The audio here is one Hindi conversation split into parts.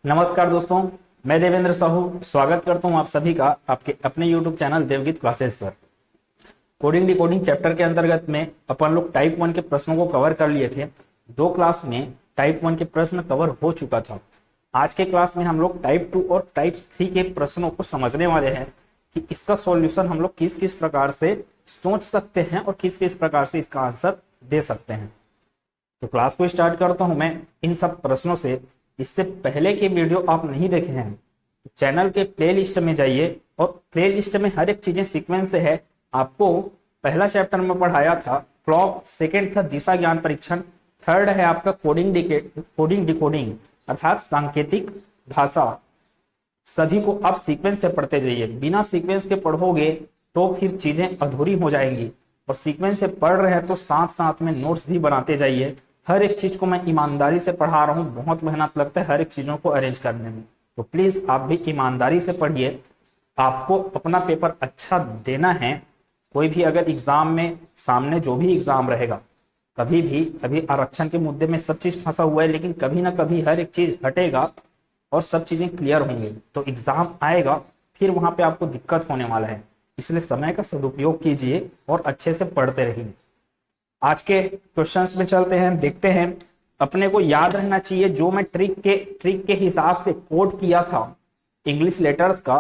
नमस्कार दोस्तों, मैं देवेंद्र साहू स्वागत करता हूं आप सभी का आपके अपने YouTube चैनल देवगीत क्लासेस पर। कोडिंग डिकोडिंग चैप्टर के अंतर्गत में अपन लोग टाइप 1 के प्रश्नों को कवर कर लिए थे। 2 क्लास में टाइप 1 के प्रश्न कवर हो चुका था। आज के क्लास में हम लोग टाइप 2 और टाइप 3 के प्रश्नों को समझने वाले हैं कि इसका सॉल्यूशन हम लोग किस किस प्रकार से सोच सकते हैं और किस किस प्रकार से इसका आंसर दे सकते हैं। तो क्लास को स्टार्ट करता हूं मैं इन सब प्रश्नों से। इससे पहले के वीडियो आप नहीं देखे हैं तो चैनल के प्लेलिस्ट में जाइए और प्लेलिस्ट में हर एक चीजें सीक्वेंस से है। आपको पहला चैप्टर में पढ़ाया था क्लॉक, सेकंड था दिशा ज्ञान परीक्षण, थर्ड है आपका कोडिंग डिकोडिंग अर्थात सांकेतिक भाषा। सभी को आप सीक्वेंस से पढ़ते जाइए। बिना सीक्वेंस के पढ़ोगे तो फिर चीजें अधूरी हो जाएंगी, और सीक्वेंस से पढ़ रहे हैं तो साथ साथ में नोट्स भी बनाते जाइए। हर एक चीज को मैं ईमानदारी से पढ़ा रहा हूँ, बहुत मेहनत लगता है हर एक चीजों को अरेंज करने में, तो प्लीज आप भी ईमानदारी से पढ़िए। आपको अपना पेपर अच्छा देना है। कोई भी अगर एग्जाम में सामने जो भी एग्जाम रहेगा, कभी भी अभी आरक्षण के मुद्दे में सब चीज फंसा हुआ है, लेकिन कभी ना कभी हर एक चीज हटेगा और सब चीजें क्लियर होंगे, तो एग्जाम आएगा फिर वहां पे आपको दिक्कत होने वाला है। इसलिए समय का सदुपयोग कीजिए और अच्छे से पढ़ते रहिए। आज के क्वेश्चंस में चलते हैं, देखते हैं। अपने को याद रहना चाहिए जो मैं ट्रिक के हिसाब से कोड किया था, इंग्लिश लेटर्स का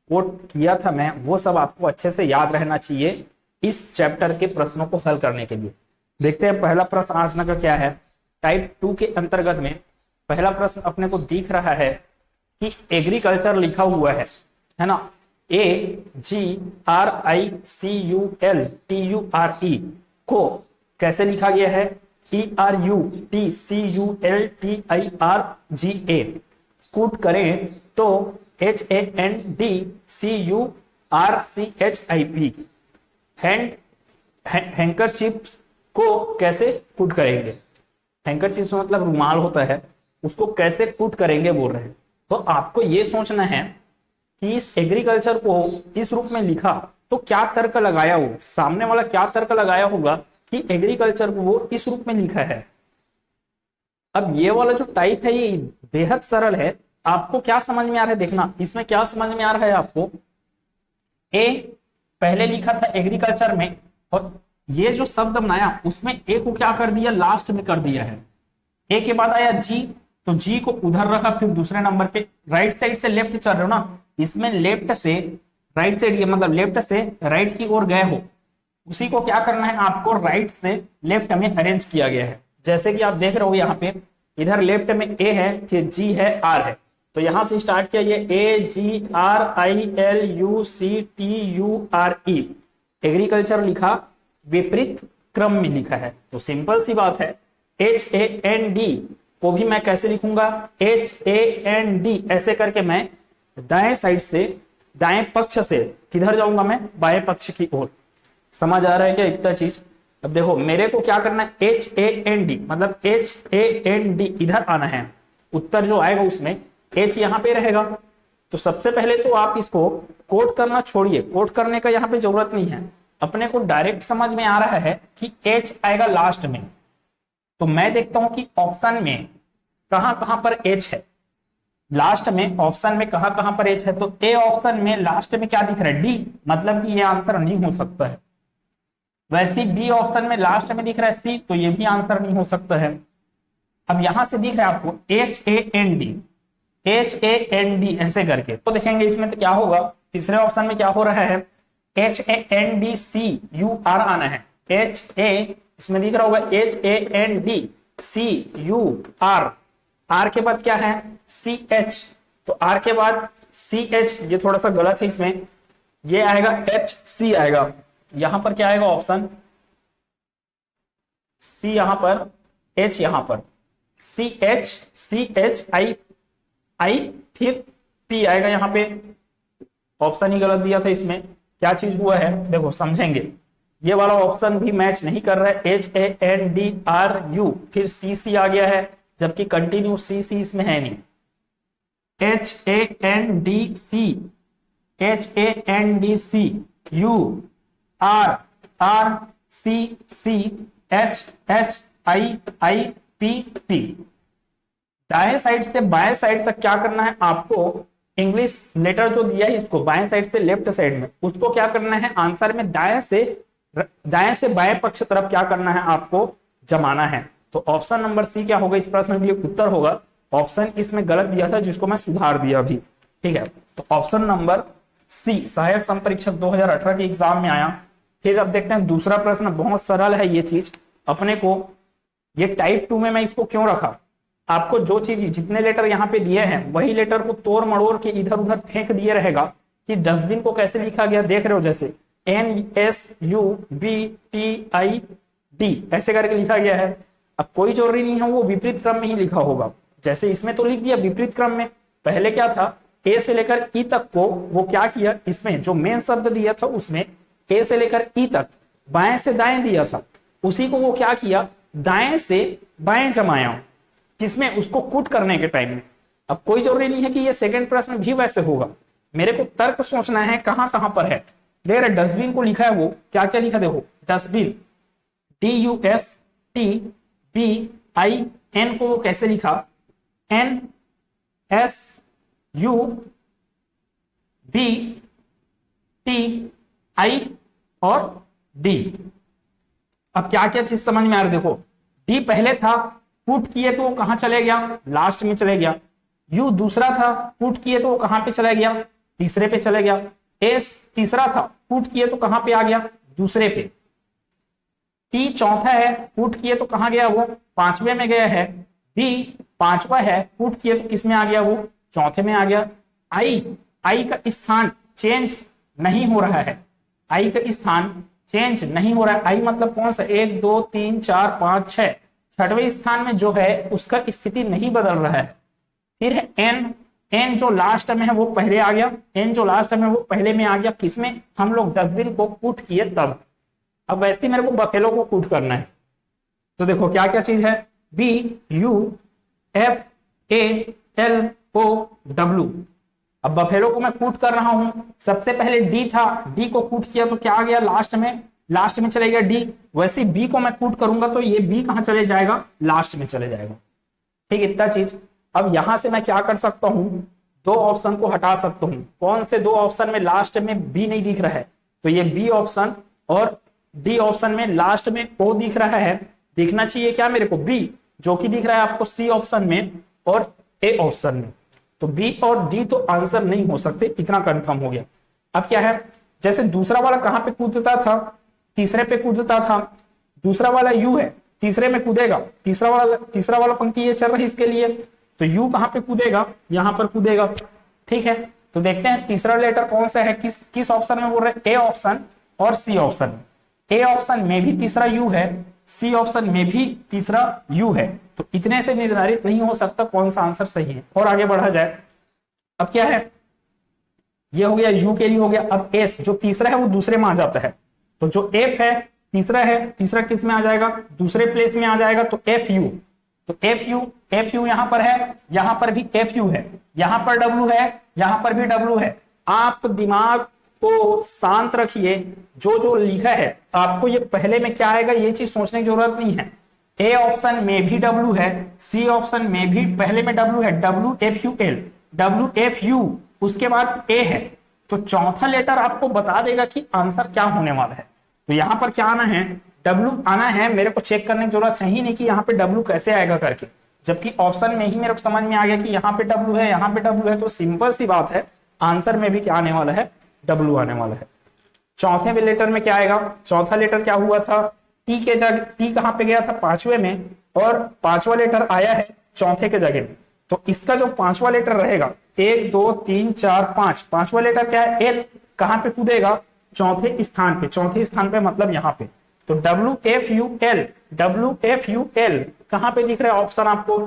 कोड किया था मैं, वो सब आपको अच्छे से याद रहना चाहिए इस चैप्टर के प्रश्नों को हल करने के लिए। देखते हैं पहला प्रश्न आज का क्या है। टाइप 2 के अंतर्गत में पहला प्रश्न अपने को दिख रहा है कि एग्रीकल्चर लिखा हुआ है ना। AGRICULTURE को कैसे लिखा गया है? TRUTCULTIRGA। कूट करें तो HANDCURCHIP। हैंकरचिप्स को कैसे कूट करेंगे? हैंकरचिप्स मतलब रुमाल होता है, उसको कैसे कूट करेंगे बोल रहे हैं। तो आपको ये सोचना है कि इस एग्रीकल्चर को इस रूप में लिखा तो क्या तर्क लगाया हो, सामने वाला क्या तर्क लगाया होगा कि एग्रीकल्चर को वो इस रूप में लिखा है। अब ये वाला जो टाइप है ये बेहद सरल है। आपको क्या समझ में आ रहा है, देखना इसमें क्या समझ में आ रहा है आपको। ए पहले लिखा था एग्रीकल्चर में, और ये जो शब्द बनाया उसमें ए को क्या कर दिया, लास्ट में कर दिया है। ए के बाद आया जी, तो जी को उधर रखा, फिर दूसरे नंबर पे राइट साइड से लेफ्ट चल रहे हो ना, इसमें लेफ्ट से राइट साइड, ये मतलब लेफ्ट से राइट की ओर गए हो, उसी को क्या करना है आपको राइट से लेफ्ट में अरेंज किया गया है। जैसे कि आप देख रहे हो यहाँ पे इधर लेफ्ट में ए है, फिर जी है, आर है, तो यहां से स्टार्ट किया ये AGRILUCTURE। एग्रीकल्चर लिखा, विपरीत क्रम में लिखा है, तो सिंपल सी बात है। HAND को भी मैं कैसे लिखूंगा, HAND ऐसे करके मैं दाएं साइड से, दाएं पक्ष से किधर जाऊंगा, मैं बाएं पक्ष की ओर। समझ आ रहा है क्या इतना चीज? अब देखो मेरे को क्या करना है, HAND मतलब HAND इधर आना है, उत्तर जो आएगा उसमें H यहाँ पे रहेगा। तो सबसे पहले तो आप इसको कोड करना छोड़िए, कोड करने का यहाँ पे जरूरत नहीं है। अपने को डायरेक्ट समझ में आ रहा है कि H आएगा लास्ट में, तो मैं देखता हूं कि ऑप्शन में कहां कहां पर H है, लास्ट में ऑप्शन में कहां कहां पर H है। तो ए ऑप्शन में लास्ट में क्या दिख रहा है, D, मतलब कि ये आंसर नहीं हो सकता है। वैसे बी ऑप्शन में लास्ट में दिख रहा है C, तो ये भी आंसर नहीं हो सकता है। अब यहां से दिख रहा है आपको HAND ऐसे करके, तो देखेंगे इसमें तो क्या होगा। तीसरे ऑप्शन में क्या हो रहा है, HANDCUR आना है। इसमें दिख रहा होगा HANDCUR, आर के बाद क्या है CH, तो आर के बाद CH, ये थोड़ा सा गलत है, इसमें ये आएगा HC आएगा। यहां पर क्या आएगा ऑप्शन, C यहां पर, H यहां पर, CHI, फिर P आएगा यहां पे। ऑप्शन ही गलत दिया था, इसमें क्या चीज हुआ है देखो समझेंगे। ये वाला ऑप्शन भी मैच नहीं कर रहा है, HANDRU, फिर CC आ गया है, जबकि कंटिन्यू CC इसमें है नहीं। HANDCURRCCHHIIPP, दाएं साइड से बाएं साइड तक क्या करना है आपको, इंग्लिश लेटर जो दिया है इसको बाएं साइड से लेफ्ट साइड में, उसको क्या करना है आंसर में दाएं से बाएं पक्ष तरफ क्या करना है आपको जमाना है। तो ऑप्शन नंबर सी क्या होगा इस प्रश्न के लिए उत्तर होगा। ऑप्शन इसमें गलत दिया था जिसको मैं सुधार दिया अभी, ठीक है। तो ऑप्शन नंबर सी सहायक संपरीक्षक 2018 के एग्जाम में आया। फिर अब देखते हैं दूसरा प्रश्न, बहुत सरल है ये चीज अपने को। ये टाइप 2 में मैं इसको क्यों रखा, आपको जो चीज जितने लेटर यहाँ पे दिए हैं वही लेटर को तोड़ मड़ोड़ के इधर उधर फेंक दिए रहेगा कि डस्टबिन को कैसे लिखा गया देख रहे हो, जैसे NSUBTID ऐसे करके लिखा गया है। अब कोई जरूरी नहीं है वो विपरीत क्रम में ही लिखा होगा, जैसे इसमें तो लिख दिया विपरीत क्रम में, पहले क्या था ए से लेकर ई तक को वो क्या किया, इसमें जो मेन शब्द दिया था उसमें ए से लेकर ई तक बाएं से दाएं दिया था, उसी को वो क्या किया दाएं से बाएं जमाया, किसमें उसको कूट करने के टाइम में। अब कोई जरूरी नहीं है कि ये सेकंड प्रश्न भी वैसे होगा, मेरे को तर्क सोचना है कहां कहां पर है। देख रहे डस्टबिन को लिखा है वो क्या क्या लिखा देखो, डस्टबिन DUSTBIN को वो कैसे लिखा NSUBTI और D। अब क्या क्या चीज समझ में आ रही देखो, डी पहले था पुट किए तो वो कहां चले गया लास्ट में चले गया, यू दूसरा था पुट किए तो वो कहां पे चला गया तीसरे पे चले गया, एस तीसरा था पुट किए तो कहां पे आ गया दूसरे पे, टी चौथा है पुट किए तो कहां गया वो पांचवे में गया है, डी पांचवा है पुट किए तो किसमें आ गया वो चौथे में आ गया, आई का स्थान चेंज नहीं हो रहा है, आई का स्थान चेंज नहीं हो रहा है, आई मतलब कौन सा 1 2 3 4 5 6 छठवें स्थान में जो है उसका स्थिति नहीं बदल रहा है। फिर है एन जो लास्ट में है वो पहले आ गया, एन जो लास्ट में वो पहले में आ गया, किसमें हम लोग डस्टबिन को कूट किए तब। अब वैसे ही मेरे को बफेलो को कूट करना है, तो देखो क्या क्या चीज है BUFALOW। अब बफेलो को मैं कूट कर रहा हूं, सबसे पहले डी था, डी को कूट किया तो क्या आ गया लास्ट में चले गया डी, वैसे बी को मैं कूट करूंगा तो ये बी कहां चले जाएगा लास्ट में चले जाएगा, ठीक इतना चीज। अब यहां से मैं क्या कर सकता हूं, दो ऑप्शन को हटा सकता हूं, कौन से दो ऑप्शन में लास्ट में बी नहीं दिख रहा है, तो ये बी ऑप्शन और डी ऑप्शन में लास्ट में ओ दिख रहा है, दिखना चाहिए क्या मेरे को बी, जो कि दिख रहा है आपको सी ऑप्शन में और ए ऑप्शन में, तो बी और डी तो आंसर नहीं हो सकते, इतना कंफर्म हो गया। अब क्या है, जैसे दूसरा वाला कहां पे कूदता था, तीसरे पे कूदता था, दूसरा वाला यू है तीसरे में कूदेगा, तीसरा वाला पंक्ति ये चल रही है इसके लिए, तो यू कहां पे कूदेगा यहां पर कूदेगा, ठीक है। तो देखते हैं तीसरा लेटर कौन सा है, किस ऑप्शन में बोल रहे हैं, ए ऑप्शन और सी ऑप्शन। ए ऑप्शन में भी तीसरा यू है, सी ऑप्शन में भी तीसरा यू है, तो इतने से निर्धारित नहीं हो सकता कौन सा आंसर सही है। और आगे बढ़ा जाए, अब क्या है, ये हो गया यू के लिए हो गया। अब एस जो तीसरा है वो दूसरे में आ जाता है, तो जो एफ है तीसरा किस में आ जाएगा दूसरे प्लेस में आ जाएगा, तो एफ यू, तो एफ यू यहां पर है, यहां पर भी एफ यू है, यहां पर डब्ल्यू है, यहां पर भी डब्ल्यू है। आप दिमाग को शांत रखिए, जो लिखा है आपको ये पहले में क्या आएगा ये चीज सोचने की जरूरत नहीं है। ए ऑप्शन में भी डब्ल्यू है, सी ऑप्शन में भी पहले में डब्ल्यू है, WFUL, उसके बाद ए है, तो चौथा लेटर आपको बता देगा कि आंसर क्या होने वाला है। तो यहां पर क्या आना है, W आना है, मेरे को चेक करने की जरूरत है ही नहीं कि यहाँ पे W कैसे आएगा करके, जबकि ऑप्शन में ही मेरे को समझ में आ गया कि यहाँ पे W है, यहाँ पे W है, तो सिंपल सी बात है आंसर में भी क्या आने वाला है W आने वाला है। चौथे में लेटर में क्या आएगा, चौथा लेटर क्या हुआ था, टी के जगह, टी कहां पे गया था पांचवे में, और पांचवा लेटर आया है चौथे के जगह में, तो इसका जो पांचवा लेटर रहेगा 1 2 3 4 5, पांचवा लेटर क्या है एल, कहां पे कूदेगा चौथे स्थान पे मतलब यहाँ पे, तो WFUL कहां पे दिख रहा है ऑप्शन आपको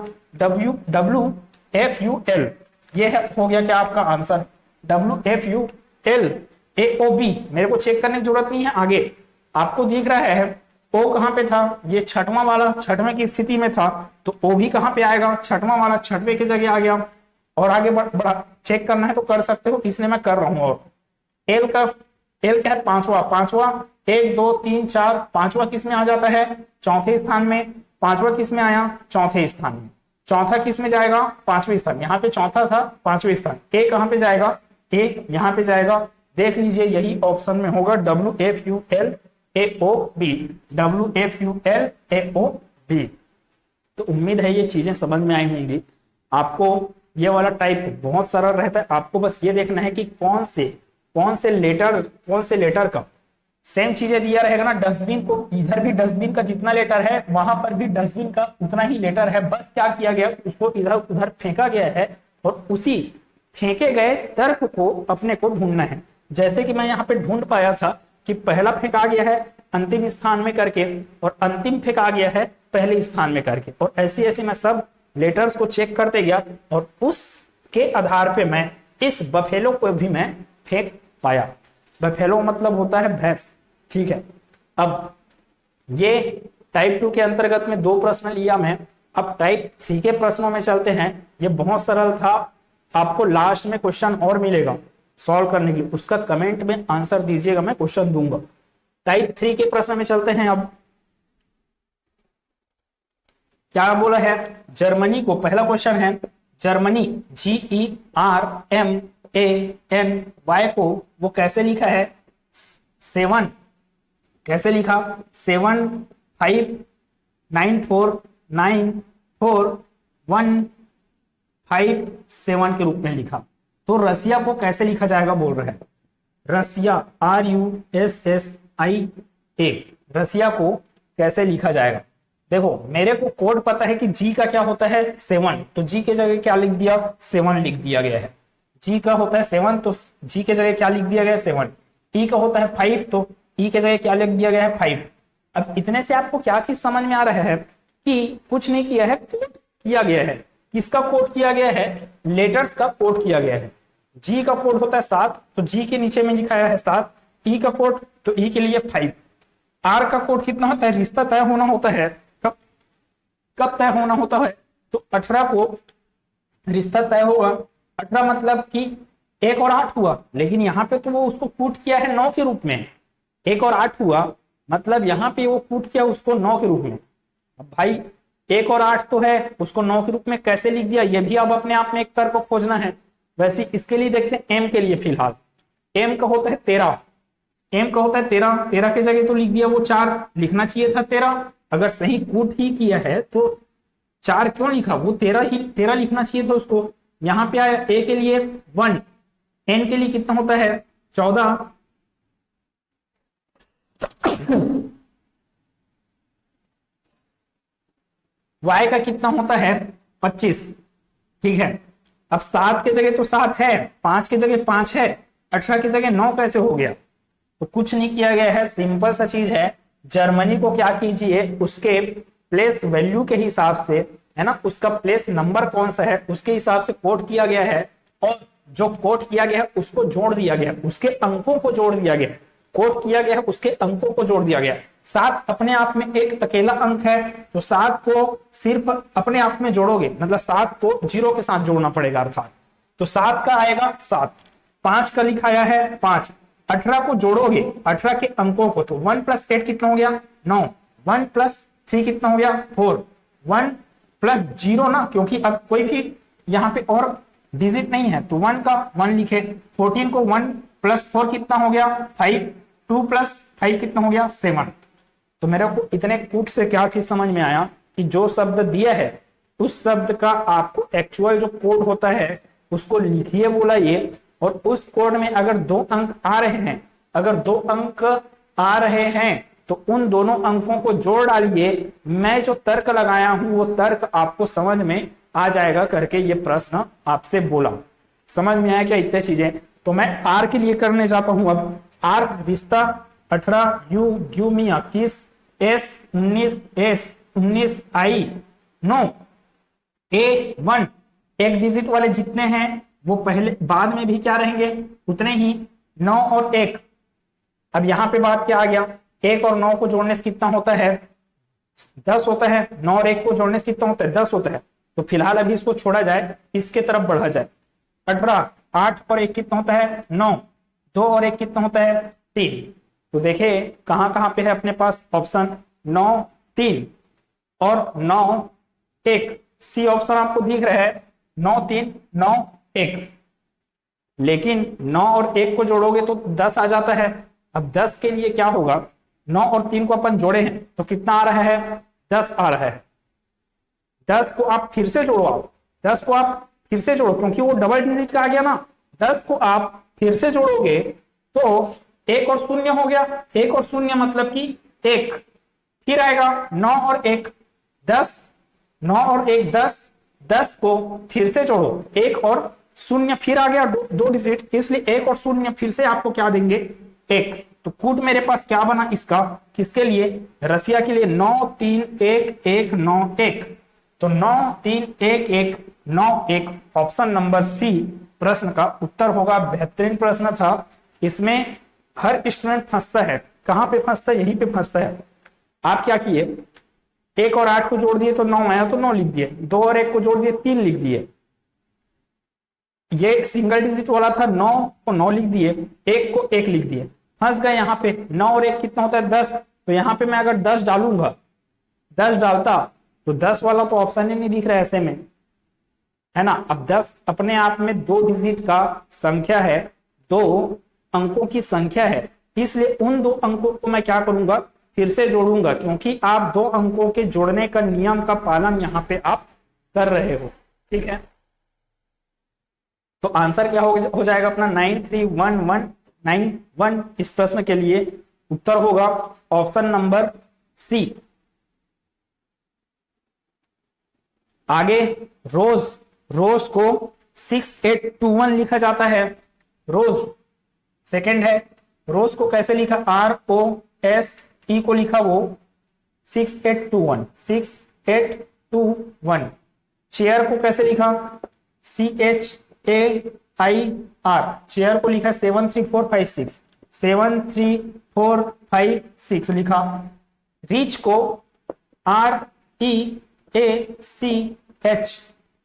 WFUL, ये है हो गया क्या आपका आंसर WFUL। AOB मेरे को चेक करने की जरूरत नहीं है, आगे आपको दिख रहा है ओ कहां पे था, ये छठवां वाला छठवें की स्थिति में था, तो ओ भी कहां पे आएगा छठवां वाला छठवें की जगह आ गया, और आगे बड़ा चेक करना है तो कर सकते हो, इसलिए मैं कर रहा हूं। और एल क्या है पांचवा 1 2 3 4 पांचवा किस में आ जाता है चौथे स्थान में, पांचवा किस में आया चौथे स्थान में, चौथा किस में जाएगा, पांचवें स्थान, यहाँ पे चौथा था पांचवें स्थान, ए कहाँ पे जाएगा, ए यहाँ पे जाएगा। देख लीजिए यही ऑप्शन में होगा WFULAOB, WFULAOB। तो उम्मीद है ये चीजें समझ में आई होंगी आपको। ये वाला टाइप बहुत सरल रहता है, आपको बस ये देखना है कि कौन से लेटर का सेम चीजें दिया रहेगा ना। डस्टबिन को इधर भी डस्टबिन का जितना लेटर है वहां पर भी डस्टबिन का उतना ही लेटर है, बस क्या किया गया उसको इधर उधर फेंका गया है और उसी फेंके गए तर्क को अपने को ढूंढना है। जैसे कि मैं यहाँ पे ढूंढ पाया था कि पहला फेंका गया है अंतिम स्थान में करके और अंतिम फेंका गया है पहले स्थान में करके, और ऐसे ऐसे मैं सब लेटर्स को चेक करते गया और उसके आधार पे मैं इस बफेलो को भी मैं फेंक पाया। बफेलो मतलब होता है भैंस, ठीक है। अब ये टाइप 2 के अंतर्गत में 2 प्रश्न लिया मैं। अब टाइप 3 के प्रश्नों में चलते हैं। ये बहुत सरल था, आपको लास्ट में क्वेश्चन और मिलेगा सॉल्व करने के लिए, उसका कमेंट में आंसर दीजिएगा, मैं क्वेश्चन दूंगा। टाइप 3 के प्रश्न में चलते हैं। अब क्या बोला है, जर्मनी को, पहला क्वेश्चन है जर्मनी GERMANY को वो कैसे लिखा है, 7 कैसे लिखा, 759494157 के रूप में लिखा। तो रसिया को कैसे लिखा जाएगा बोल रहे हैं, रसिया RUSSIA, रसिया को कैसे लिखा जाएगा। देखो मेरे को कोड पता है कि जी का क्या होता है 7, तो जी के जगह क्या लिख दिया 7 लिख दिया गया है। जी का होता है 7 तो जी के जगह क्या लिख दिया गया है 7। ई का होता है 5 तो ई के जगह क्या लिख दिया गया है 5। अब इतने से आपको क्या चीज समझ में आ रहा है कि कुछ नहीं किया है, कोड किया गया है। किसका कोड किया गया है, लेटर्स का कोड किया गया है। जी का कोड होता है 7 तो जी के नीचे में लिखाया है 7। ई का कोड तो ई के लिए 5। आर का कोड कितना होता है, रिश्ता तय होना होता है, कब तय होना होता है, तो 18 को रिश्ता तय होगा। 18 मतलब कि 1 और 8 हुआ, लेकिन यहाँ पे तो वो उसको कूट किया है 9 के रूप में। 1 और 8 हुआ मतलब यहाँ पे वो कूट किया उसको 9 के रूप में। अब भाई 1 और 8 तो है, उसको 9 के रूप में कैसे लिख दिया, ये भी अब अपने आप में एक तर्क को खोजना है। वैसे इसके लिए देखते हैं एम के लिए। फिलहाल एम का होता है 13, एम का होता है 13, 13 की जगह तो लिख दिया वो 4, लिखना चाहिए था 13। अगर सही कूट ही किया है तो 4 क्यों लिखा, वो 13 लिखना चाहिए था उसको। यहाँ पे आया ए के लिए 1, एन के लिए कितना होता है 14, वाई का कितना होता है 25, ठीक है। अब 7 के जगह तो 7 है, 5 के जगह 5 है, 18 की जगह 9 कैसे हो गया, तो कुछ नहीं किया गया है, सिंपल सा चीज है। जर्मनी को क्या कीजिए, उसके प्लेस वैल्यू के हिसाब से, है ना, उसका प्लेस नंबर कौन सा है उसके हिसाब से कोड किया गया है, और जो कोड किया गया है उसको जोड़ दिया गया, उसके अंकों को जोड़ दिया गया। कोड किया गया है उसके अंकों को जोड़ दिया गया। 7 अपने आप में एक अकेला अंक है, तो 7 को सिर्फ अपने आप में जोड़ोगे, मतलब 7 को 0 के साथ जोड़ना पड़ेगा अर्थात, तो 7 का आएगा 7। 5 का लिखाया है 5, 18 को जोड़ोगे 18 के अंकों को, तो 1 + 8 कितना हो गया 9, 1 + 3 कितना हो गया 4, 1 + 0 ना, क्योंकि अब कोई भी यहाँ पे और डिजिट नहीं है तो 1 का 1 लिखे। 14 को 1 + 4 कितना हो गया 5, 2 + 5 कितना हो गया 7। तो मेरे को इतने कूट से क्या चीज समझ में आया कि जो शब्द दिया है उस शब्द का आपको एक्चुअल जो कोड होता है उसको लिखिए बोलाइए, और उस कोड में अगर 2 अंक आ रहे हैं, अगर 2 अंक आ रहे हैं तो उन दोनों अंकों को जोड़ डालिए। मैं जो तर्क लगाया हूं वो तर्क आपको समझ में आ जाएगा करके ये प्रश्न आपसे बोला। समझ में आया क्या इतने चीजें। तो मैं आर के लिए करने जाता हूं। अब आर रिश्ता 18, यू ग्यू मी 21, एस 19 आई 9, ए 1, एक डिजिट वाले जितने हैं वो पहले बाद में भी क्या रहेंगे उतने ही, 9 और 1। अब यहां पे बात क्या आ गया, 1 और 9 को जोड़ने से कितना होता है 10 होता है, 9 और 1 को जोड़ने से कितना होता है 10 होता है। तो फिलहाल अभी इसको छोड़ा जाए, इसके तरफ बढ़ा जाए। 18, 8 और 1 कितना होता है 9, 2 और 1 कितना होता है 3। तो देखिए कहां कहां पे है अपने पास ऑप्शन 9 3 और 9 1, सी ऑप्शन आपको दिख रहा है 9 3 9 1, लेकिन 9 और 1 को जोड़ोगे तो 10 आ जाता है। अब 10 के लिए क्या होगा, 9 और 3 को अपन जोड़े हैं तो कितना आ रहा है, 10 आ रहा है। 10 को आप फिर से जोड़ो, आप 10 को आप फिर से जोड़ो क्योंकि वो डबल डिजिट का आ गया ना। 10 को आप फिर से जोड़ोगे तो 1 और 0 हो गया, 1 और 0 मतलब कि 1, फिर आएगा 9 और 1 10, 9 और 1 10, 10 को फिर से जोड़ो, 1 और 0 फिर आ गया दो डिजिट, इसलिए 1 और 0 फिर से आपको क्या देंगे, 1। तो कूट मेरे पास क्या बना इसका, किसके लिए, रसिया के लिए, 9 3 1 1 9 1, तो 9 3 1 1 9 1 ऑप्शन नंबर सी प्रश्न का उत्तर होगा। बेहतरीन प्रश्न था, इसमें हर स्टूडेंट फंसता है। कहां पे फंसता है, यहीं पे फंसता है। आप क्या किए, 1 और 8 को जोड़ दिए तो 9 आया तो 9 लिख दिए, 2 और 1 को जोड़ दिए 3 लिख दिए, ये सिंगल डिजिट वाला था, 9 को 9 लिख दिए, 1 को 1 लिख दिए, फंस गए यहाँ पे। 9 और 1 कितना होता है, 10, तो यहाँ पे मैं अगर 10 डालूंगा, 10 डालता तो 10 वाला तो ऑप्शन ही नहीं दिख रहा है ऐसे में, है ना। अब 10 अपने आप में 2 डिजिट का संख्या है, 2 अंकों की संख्या है, इसलिए उन 2 अंकों को मैं क्या करूंगा, फिर से जोड़ूंगा, क्योंकि आप 2 अंकों के जोड़ने का नियम का पालन यहां पे आप कर रहे हो, ठीक है। तो आंसर क्या हो जाएगा अपना 93191, इस प्रश्न के लिए उत्तर होगा ऑप्शन नंबर सी। आगे रोज को 6821 लिखा जाता है, रोज सेकंड है। रोज को कैसे लिखा, ROSE को लिखा वो 6821। चेयर को कैसे लिखा, CHAIR, चेयर को लिखा 73456 लिखा। रीच को REACH,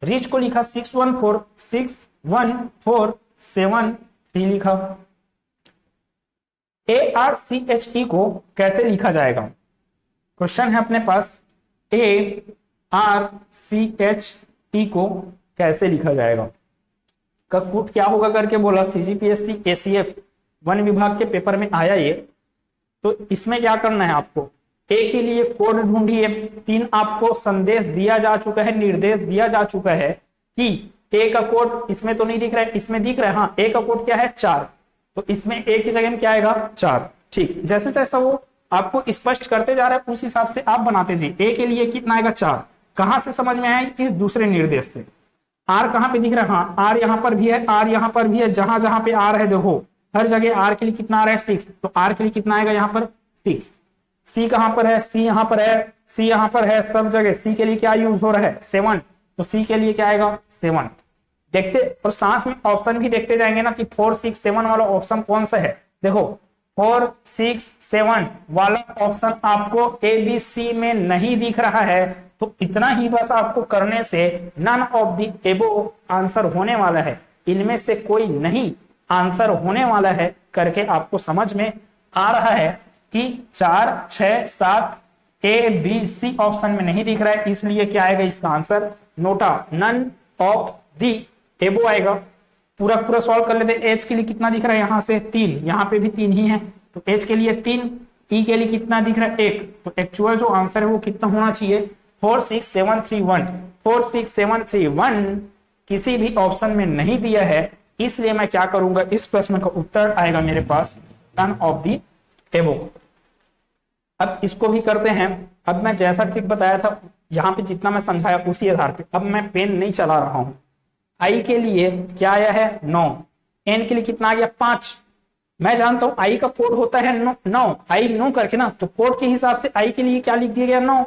रीच को लिखा 61461473 लिखा। ARCHE को कैसे लिखा जाएगा, क्वेश्चन है अपने पास, ARCHE को कैसे लिखा जाएगा, का कूट क्या होगा करके बोला, CGPSC ACF वन विभाग के पेपर में आया ये। तो इसमें क्या करना है आपको, ए के लिए कोड ढूंढिए, 3 आपको संदेश दिया जा चुका है, निर्देश दिया जा चुका है कि ए का कोड इसमें तो नहीं दिख रहा है, इसमें दिख रहा है, हाँ, ए का कोड क्या है 4, तो इसमें ए की जगह में क्या आएगा 4, ठीक। जैसे जैसा वो आपको स्पष्ट करते जा रहा है उस हिसाब से आप बनाते जाइए। ए के लिए कितना आएगा 4, कहां से समझ में आया, इस दूसरे निर्देश से। आर कहां पे दिख रहा है, हाँ, आर यहां पर भी है, आर यहां पर भी है, जहां जहां पे आर है देखो हर जगह आर के लिए कितना आ रहा है 6, तो आर के लिए कितना आएगा यहाँ पर 6। सी कहां पर है, सी यहां पर है, सी यहां पर है, सब जगह सी के लिए क्या यूज हो रहा है 7, तो सी के लिए क्या आएगा 7। देखते और साथ में ऑप्शन भी देखते जाएंगे ना कि 4 6 7 वाला ऑप्शन कौन सा है। देखो 4 6 7 वाला ऑप्शन आपको ABC में नहीं दिख रहा है, तो इतना ही बस आपको करने से none of the above answer होने वाला है, इनमें से कोई नहीं आंसर होने वाला है करके आपको समझ में आ रहा है कि 4 6 7 ABC ऑप्शन में नहीं दिख रहा है, इसलिए क्या आएगा इसका answer NOTA, none of the above आएगा। पूरा पूरा सॉल्व कर लेते हैं। एच के लिए कितना दिख रहा है, यहां से 3, यहां पे भी 3 ही है, तो एच के लिए 3, ई के लिए कितना दिख रहा है 1, तो एक्चुअल जो आंसर है वो कितना होना चाहिए 46731। 46731 किसी भी ऑप्शन में नहीं दिया है, इसलिए मैं क्या करूंगा, इस प्रश्न का उत्तर आएगा मेरे पास नन ऑफ द एबो। अब इसको भी करते हैं। अब मैं जैसा ट्रिक बताया था यहां पे जितना मैं समझाया उसी आधार पे अब मैं पेन नहीं चला रहा हूं। आई के लिए क्या आया है 9, एन के लिए कितना आ गया 5। मैं जानता हूं आई का कोड होता है 9, आई 9 करके ना, तो कोड के हिसाब से आई के लिए क्या लिख दिया गया 9,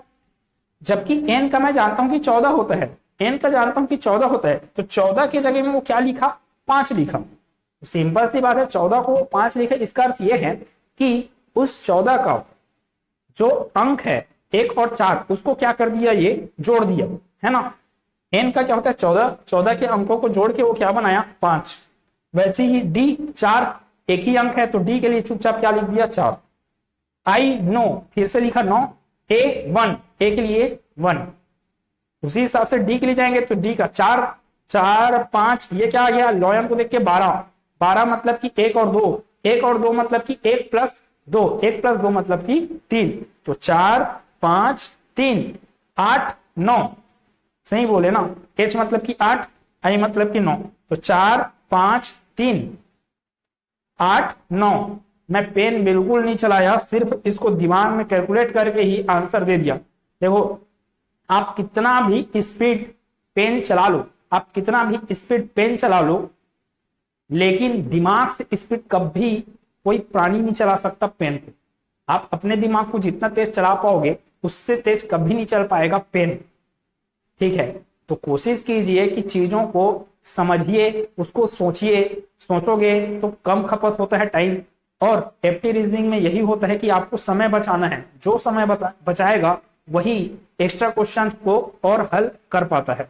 जबकि एन का मैं जानता हूं कि 14 होता है, एन का जानता हूं कि 14 होता है, तो 14 की जगह में वो क्या लिखा 5 लिखा। सिंपल सी बात है, 14 को 5 लिखा, इसका अर्थ यह है कि उस 14 का जो अंक है 1 और 4 उसको क्या कर दिया, ये जोड़ दिया, है ना। एन का क्या होता है 14 के अंकों को जोड़ के वो क्या बनाया 5। वैसे ही डी 4 एक ही अंक है, तो डी के लिए चुपचाप क्या लिख दिया 4। आई 9 फिर से लिखा 9, ए 1, ए के लिए 1, उसी हिसाब से डी के लिए जाएंगे तो डी का 4 4 5, ये क्या आ गया, लॉयन को देख के 12 12 मतलब कि 1 और 2, 1 और 2 मतलब कि 1 प्लस 2, 1 प्लस 2 मतलब कि 3, तो 4 5 3 8 9, सही बोले ना, h मतलब कि 8, i मतलब कि 9, तो 4 5 3 8 9। मैं पेन बिल्कुल नहीं चलाया, सिर्फ इसको दिमाग में कैलकुलेट करके ही आंसर दे दिया। देखो आप कितना भी स्पीड पेन चला लो, आप कितना भी स्पीड पेन चला लो, लेकिन दिमाग से स्पीड कभी कोई प्राणी नहीं चला सकता पेन को। आप अपने दिमाग को जितना तेज चला पाओगे उससे तेज कभी नहीं चल पाएगा पेन, ठीक है। तो कोशिश कीजिए कि चीजों को समझिए, उसको सोचिए, सोचोगे तो कम खपत होता है टाइम। और एप्टी रीजनिंग में यही होता है कि आपको समय बचाना है, जो समय बचाएगा वही एक्स्ट्रा क्वेश्चन को और हल कर पाता है।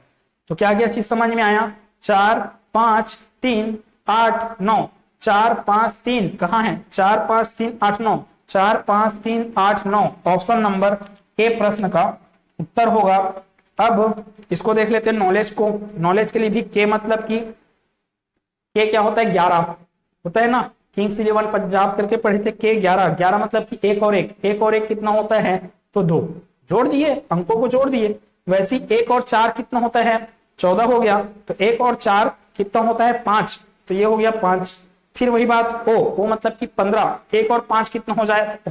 तो क्या क्या चीज समझ में आया, 4 5 3 8 9, 4 5 3 कहाँ है, 4 5 3 8 9, 4 5 3 8 9, ऑप्शन नंबर ए प्रश्न का उत्तर होगा। अब इसको देख लेते हैं नॉलेज को। नॉलेज के लिए भी के मतलब कि के क्या होता है, 11 होता है ना, किंग्स 11 पंजाब करके पढ़े थे, के 11, 11 मतलब कि 1 और 1, 1 और 1 कितना होता है, तो 2, जोड़ दिए, अंकों को जोड़ दिए। वैसे 1 और 4 कितना होता है, 14 हो गया, तो 1 और 4 कितना होता है, 5, तो ये हो गया 5। फिर वही बात ओ मतलब कि 15, 1 और 5 कितना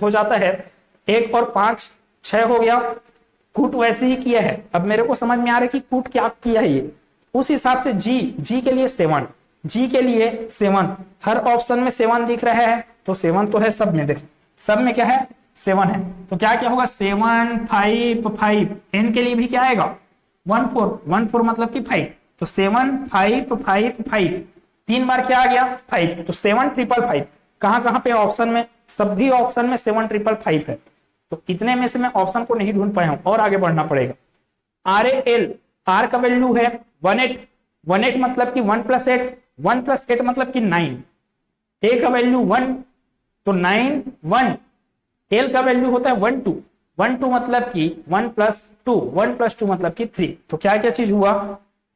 हो जाता है, 1 और 5 6 हो गया। कूट वैसे ही किया है, अब मेरे को समझ में आ रहा है कि कूट क्या किया है ये। उस हिसाब से जी के लिए 7, जी के लिए 7, हर ऑप्शन में 7 दिख रहा है, तो 7 तो है सब में, देख सब में क्या है, 7 है, तो क्या क्या होगा, 7 5 5, एन के लिए भी क्या आएगा, 1 4, 1 4 मतलब कि 5, तो 7 5 5 5, 3 बार क्या आ गया, 5, तो 7 5 5, कहां कहां पे ऑप्शन में, सभी ऑप्शन में 7 5 5 है। तो इतने में से मैं ऑप्शन को नहीं ढूंढ पाया हूं, और आगे बढ़ना पड़ेगा। RAL, आर का वैल्यू है 18, 18 मतलब कि 1 + 8, 1 + 8 मतलब कि 9, ए का वैल्यू 1, तो 9 1, एल का वैल्यू होता है 1 2, 1 2 मतलब कि 1 + 2, 1 + 2 मतलब कि 3। तो क्या क्या चीज हुआ,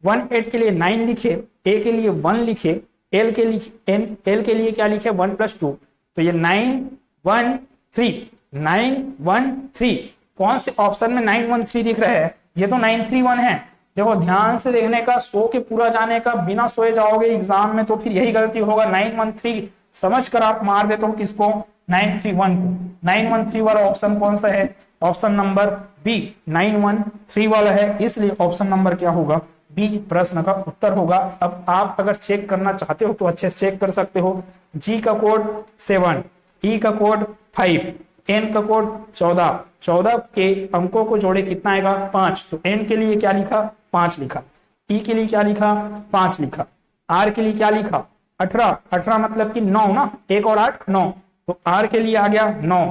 1 8 के लिए 9 लिखे, ए के लिए 1 लिखे, एल के लिए क्या लिखे, 1 + 2, तो ये 9 1 3, 9 1 3, कौन से ऑप्शन में 9 1 3 दिख रहा है, ये तो 9 3 1 है। देखो ध्यान से देखने का, सो के पूरा जाने का, बिना सोए जाओगे एग्जाम में तो फिर यही गलती होगा। 9 1 3 समझ कर आप मार देते हो किसको, 9 3 1 को। 9 1 3 वाला ऑप्शन कौन सा है, ऑप्शन नंबर बी 9 1 3 वाला है, इसलिए ऑप्शन नंबर क्या होगा, बी प्रश्न का उत्तर होगा। अब आप अगर चेक करना चाहते हो तो अच्छे से चेक कर सकते हो। जी का कोड 7, ई का कोड 5, एन का कोड 14, 14 के अंकों को जोड़े कितना आएगा, 5, तो एन के लिए क्या लिखा, 5 लिखा, ई के लिए क्या लिखा, 5 लिखा, आर के लिए क्या लिखा, 18, 18 मतलब कि 9 ना, 1 और 8 9, तो आर के लिए आ गया 9,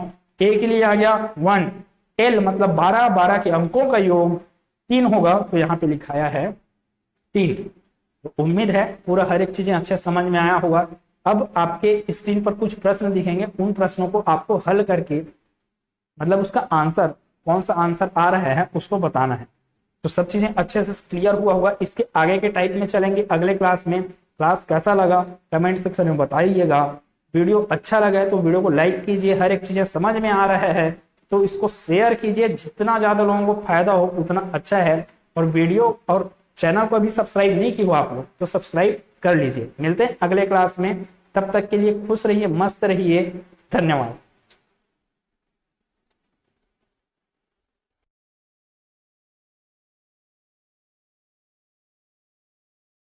ए के लिए आ गया 1, एल मतलब 12, 12 के अंकों का योग 3 होगा, तो यहाँ पे लिखाया है 3। तो उम्मीद है पूरा हर एक चीजें अच्छे समझ में आया होगा। अब आपके स्क्रीन पर कुछ प्रश्न दिखेंगे, उन प्रश्नों को आपको हल करके, मतलब उसका आंसर, कौन सा आंसर आ रहा है उसको बताना है। तो सब चीजें अच्छे से क्लियर हुआ होगा। इसके आगे के टाइप में चलेंगे अगले क्लास में। क्लास कैसा लगा कमेंट सेक्शन में बताइएगा। वीडियो अच्छा लगा है तो वीडियो को लाइक कीजिए। हर एक चीजें समझ में आ रहा है तो इसको शेयर कीजिए, जितना ज्यादा लोगों को फायदा हो उतना अच्छा है। और वीडियो और चैनल को अभी सब्सक्राइब नहीं किया आप लोग तो सब्सक्राइब कर लीजिए। मिलते हैं अगले क्लास में, तब तक के लिए खुश रहिए, मस्त रहिए, धन्यवाद।